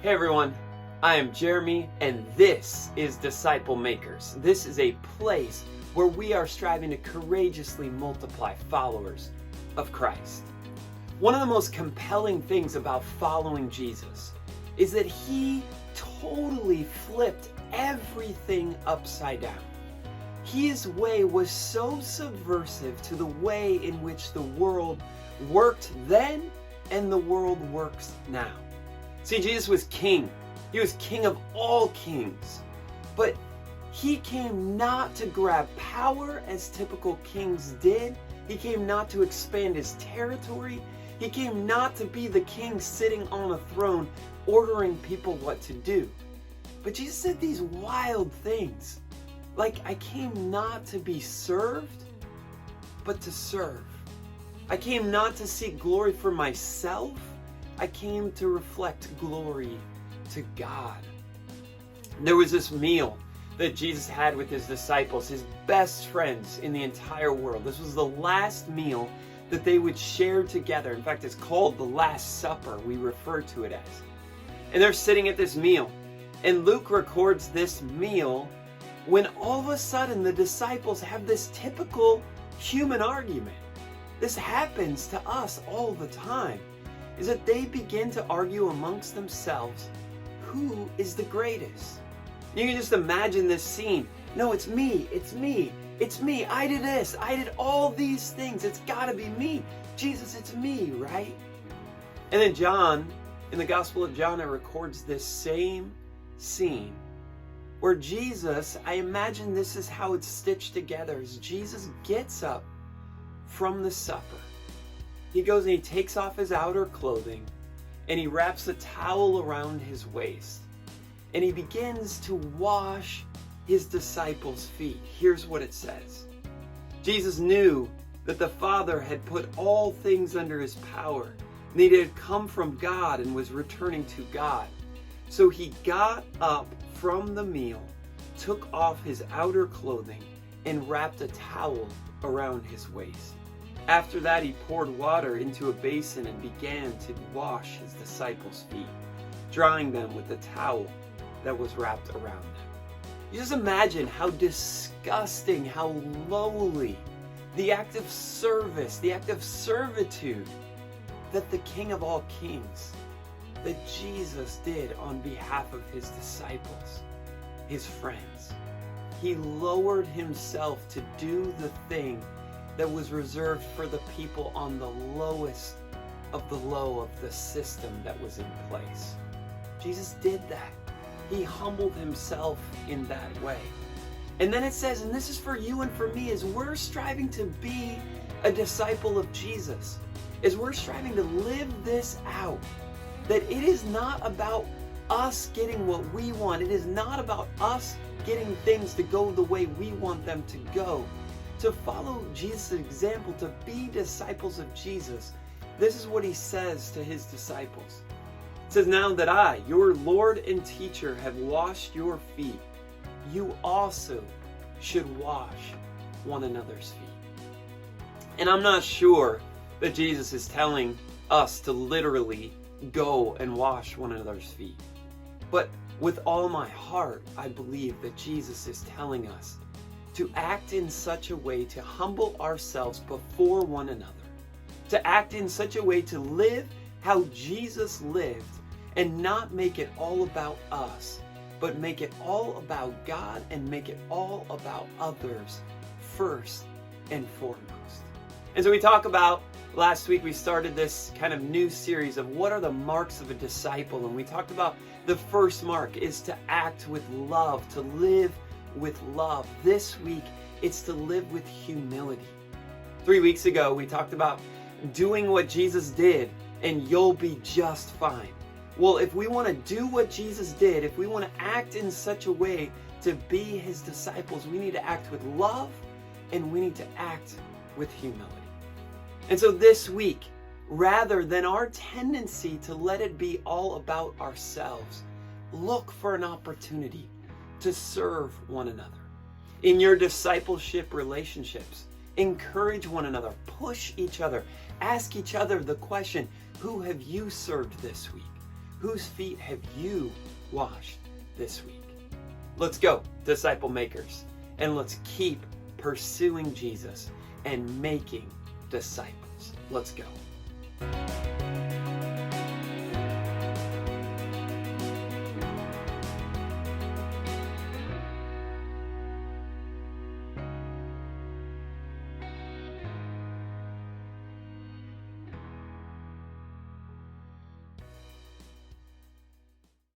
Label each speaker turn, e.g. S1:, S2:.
S1: Hey everyone, I am Jeremy and this is Disciple Makers. This is a place where we are striving to courageously multiply followers of Christ. One of the most compelling things about following Jesus is that he totally flipped everything upside down. His way was so subversive to the way in which the world worked then and the world works now. See, Jesus was king. He was king of all kings. But he came not to grab power as typical kings did. He came not to expand his territory. He came not to be the king sitting on a throne ordering people what to do. But Jesus said these wild things. Like, I came not to be served, but to serve. I came not to seek glory for myself. I came to reflect glory to God. There was this meal that Jesus had with his disciples, his best friends in the entire world. This was the last meal that they would share together. In fact, it's called the Last Supper, we refer to it as. And they're sitting at this meal. And Luke records this meal when all of a sudden the disciples have this typical human argument. This happens to us all the time, is that they begin to argue amongst themselves who is the greatest. You can just imagine this scene. No, it's me, it's me, it's me. I did this, I did all these things. It's gotta be me. Jesus, it's me, right? And then John, in the Gospel of John, it records this same scene where Jesus, I imagine this is how it's stitched together, is Jesus gets up from the supper. He goes and he takes off his outer clothing and he wraps a towel around his waist and he begins to wash his disciples' feet. Here's what it says. Jesus knew that the Father had put all things under his power and he had come from God and was returning to God. So he got up from the meal, took off his outer clothing, and wrapped a towel around his waist. After that, he poured water into a basin and began to wash his disciples' feet, drying them with the towel that was wrapped around them. You just imagine how disgusting, how lowly, the act of service, the act of servitude that the King of all kings, that Jesus did on behalf of his disciples, his friends. He lowered himself to do the thing that was reserved for the people on the lowest of the low of the system that was in place. Jesus did that. He humbled himself in that way. And then it says, and this is for you and for me, as we're striving to be a disciple of Jesus, as we're striving to live this out, that it is not about us getting what we want. It is not about us getting things to go the way we want them to go. To follow Jesus' example, to be disciples of Jesus, this is what he says to his disciples. It says, now that I, your Lord and teacher, have washed your feet, you also should wash one another's feet. And I'm not sure that Jesus is telling us to literally go and wash one another's feet. But with all my heart, I believe that Jesus is telling us to act in such a way to humble ourselves before one another, to act in such a way to live how Jesus lived and not make it all about us, but make it all about God and make it all about others first and foremost. And so we talk about, last week we started this kind of new series of what are the marks of a disciple, and we talked about the first mark is to act with love, to live with love. This week, it's to live with humility. 3 weeks ago, we talked about doing what Jesus did and you'll be just fine. Well, if we want to do what Jesus did, if we want to act in such a way to be his disciples, we need to act with love and we need to act with humility. And so this week, rather than our tendency to let it be all about ourselves, look for an opportunity to serve one another. In your discipleship relationships, encourage one another, push each other, ask each other the question, who have you served this week? Whose feet have you washed this week? Let's go, disciple makers, and let's keep pursuing Jesus and making disciples. Let's go.